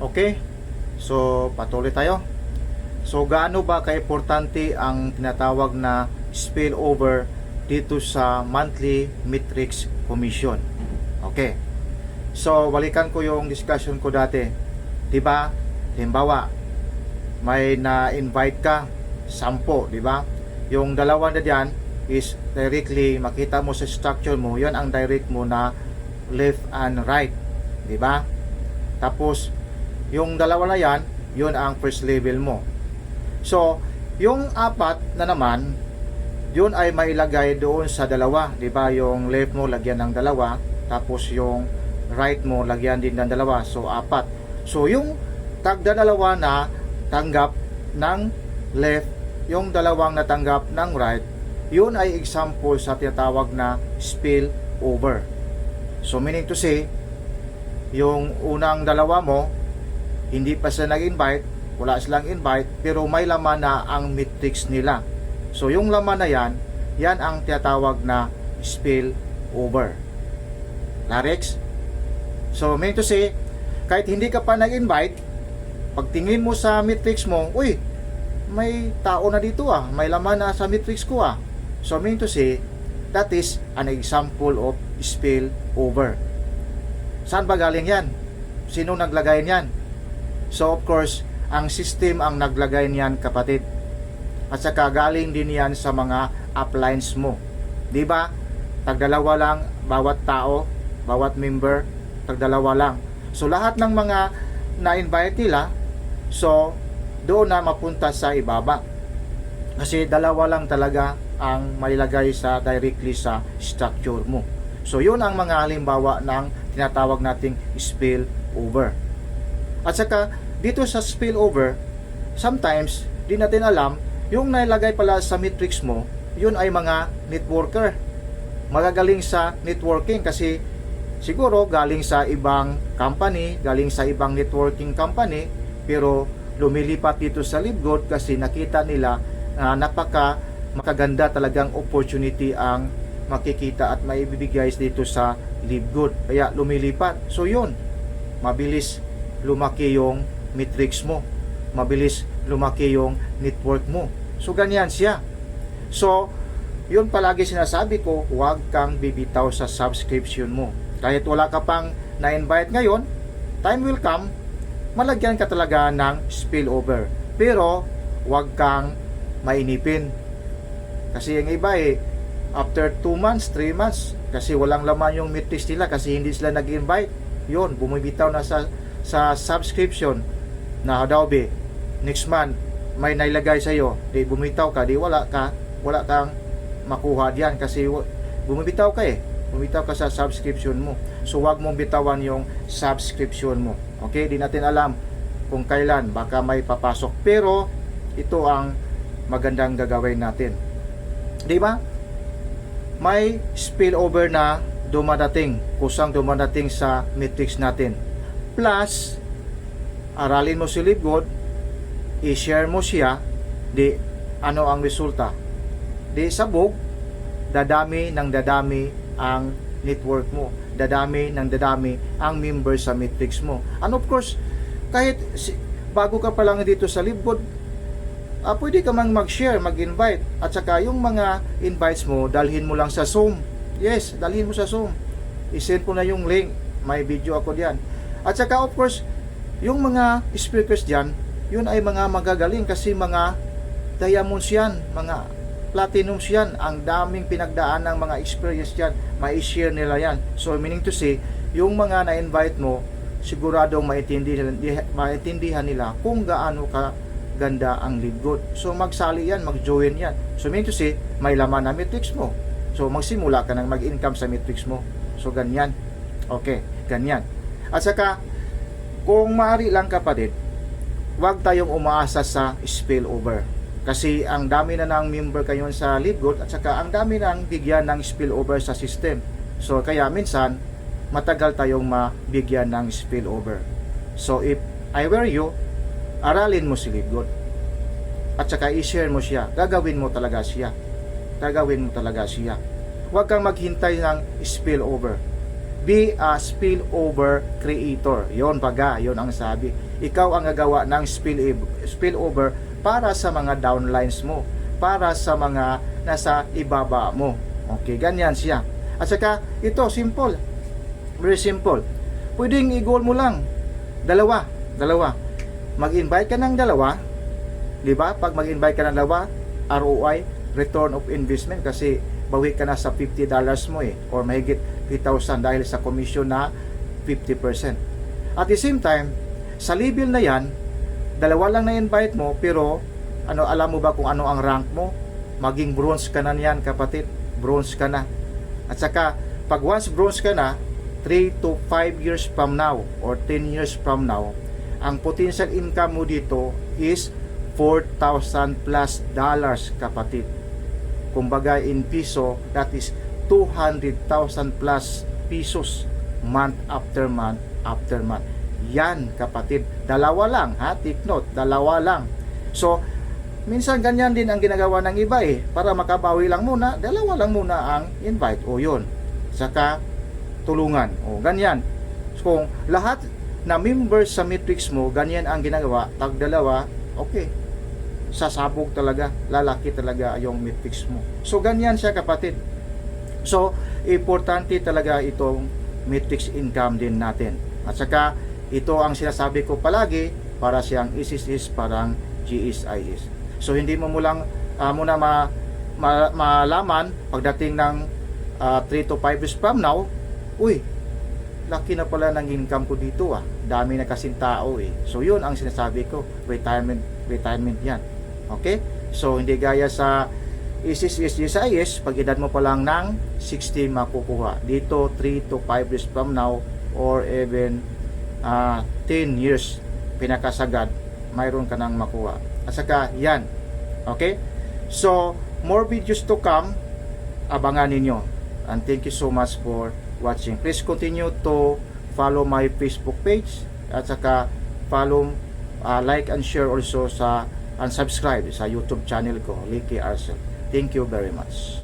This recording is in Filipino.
Okay? So, patuloy tayo. So, gaano ba kaimportante ang tinatawag na spillover dito sa monthly metrics commission? Okay. So, balikan ko yung discussion ko dati. Diba? Halimbawa, may na-invite ka 10, diba? Yung dalawa na diyan is directly makita mo sa structure mo, yan ang direct mo na left and right, diba? Tapos yung dalawa na yan, yun ang first level mo. So yung 4 na naman, yun ay mailagay doon sa dalawa, diba? Yung left mo lagyan ng 2, tapos yung right mo lagyan din ng 2, so 4. So yung tagda-2 na tanggap ng left, yung 2 natanggap ng right, yun ay example sa tinatawag na spill over. So meaning to say, yung unang 2 mo, hindi pa sila nag-invite, wala silang invite, pero may laman na ang metrics nila. So yung laman na yan, yan ang tinatawag na spill over. Larex? So meaning to say, kahit hindi ka pa nag-invite, pagtingin mo sa metrics mo, uy, may tao na dito may laman na sa metrics ko So meaning to say, that is an example of spill over. Saan ba galing yan? Sino naglagay niyan? So of course, ang system ang naglagay niyan, kapatid. At saka galing din yan sa mga uplines mo. Diba? Tagdalawa lang bawat tao, bawat member, tagdalawa lang. So lahat ng mga na-invite nila, so doon na mapunta sa ibaba. Kasi 2 lang talaga ang mailagay sa directly sa structure mo. So yun ang mga halimbawa ng tinatawag nating spill over. At saka dito sa spill over, sometimes di natin alam yung nailagay pala sa metrics mo, yun ay mga networker. Magagaling sa networking kasi siguro galing sa ibang company, galing sa ibang networking company, pero lumilipat dito sa LiveGood kasi nakita nila na napaka makaganda talagang opportunity ang makikita at maibibigay dito sa LiveGood, kaya lumilipat. So yun, mabilis lumaki yung metrics mo, mabilis lumaki yung network mo. So ganyan siya. So yun palagi sinasabi ko, huwag kang bibitaw sa subscription mo. Kahit wala ka pang na-invite ngayon, time will come, malagyan ka talaga ng spillover. Pero huwag kang mainipin. Kasi yung iba after 2 months, 3 months, kasi walang laman yung metrics nila kasi hindi sila nag-invite, yun, bumibitaw na sa subscription na daw next month may nailagay sa'yo, di bumitaw ka, di wala kang makuha diyan kasi bumibitaw ka sa subscription mo. So wag mong bitawan yung subscription mo. Okay, di natin alam kung kailan baka may papasok, pero ito ang magandang gagawin natin. Di ba? May spillover na kusang dumadating sa metrics natin. Plus, aralin mo si LiveGood, i-share mo siya, di ano ang resulta? Di sabog, dadami ang network mo, dadami ang member sa metrics mo. And of course, kahit bago ka pa lang dito sa LiveGood, pwede ka mag-share, mag-invite, at saka yung mga invites mo, dalhin mo lang sa Zoom. Yes, dalhin mo sa Zoom. I-send ko na yung link, may video ako diyan. At saka of course, yung mga speakers diyan, yun ay mga magagaling kasi mga diamonds yan, mga platinums yan, ang daming pinagdaan ng mga experience diyan, may share nila yan. So meaning to say, yung mga na-invite mo, siguradong maintindihan nila kung gaano ka ganda ang LiveGood. So magsali yan, mag-join yan. So meaning to say, may laman na metrics mo. So magsimula ka ng mag-income sa metrics mo. So ganyan. Okay, ganyan. At saka, kung maaari lang kapatid, huwag tayong umaasa sa spillover. Kasi ang dami na ng member kayo sa LiveGood at saka ang dami nang bigyan ng spillover sa system. So kaya minsan, matagal tayong mabigyan ng spillover. So if I were you, aralin mo si LiveGood at saka i-share mo siya, gagawin mo talaga siya. Huwag kang maghintay ng spillover. be a spillover creator. Yon baga, yon ang sabi. Ikaw ang gagawa ng spillover para sa mga downlines mo, para sa mga nasa ibaba mo. Okay, ganyan siya. At saka, ito, simple. Very simple. Pwedeng i-goal mo lang. Dalawa. Mag-invite ka ng dalawa. Diba? Pag mag-invite ka ng dalawa, ROI, return of investment, kasi bawi ka na sa $50 mo or mahigit 3,000 dahil sa commission na 50%. At the same time, sa level na yan, dalawa lang na-invite mo, pero alam mo ba kung ano ang rank mo? Maging bronze ka na niyan, kapatid. Bronze ka na. At saka, pag once bronze ka na, 3 to 5 years from now or 10 years from now, ang potential income mo dito is $4,000 plus, kapatid. Kumbaga in piso, that is 200,000 plus pesos month after month after month. Yan, kapatid. Dalawa lang, ha? Take note, dalawa lang. So, minsan ganyan din ang ginagawa ng iba para makabawi lang muna, dalawa lang muna ang invite. O yun. Saka tulungan. O ganyan. So, kung lahat na members sa matrix mo, ganyan ang ginagawa, tag dalawa, okay. Sasabog talaga, lalaki talaga yung matrix mo. So ganyan siya, kapatid. So, importante talaga itong matrix income din natin. At saka, ito ang sinasabi ko palagi, para siyang ISIS, parang GSIS. So hindi mo muna malaman pagdating ng 3 to 5 years from now, uy, laki na pala ng income ko dito dami na kasing tao So yun ang sinasabi ko, retirement yan. Okay? So hindi gaya sa ISIS, GSIS, pag edad mo pa lang ng 60 makukuha. Dito 3 to 5 years from now or even 10 years pinakasagad, mayroon ka nang makuha. At saka yan. Okay? So, more videos to come. Abangan ninyo. And thank you so much for watching. Please continue to follow my Facebook page. At saka follow, like and share also and subscribe sa YouTube channel ko, Licky Arcel. Thank you very much.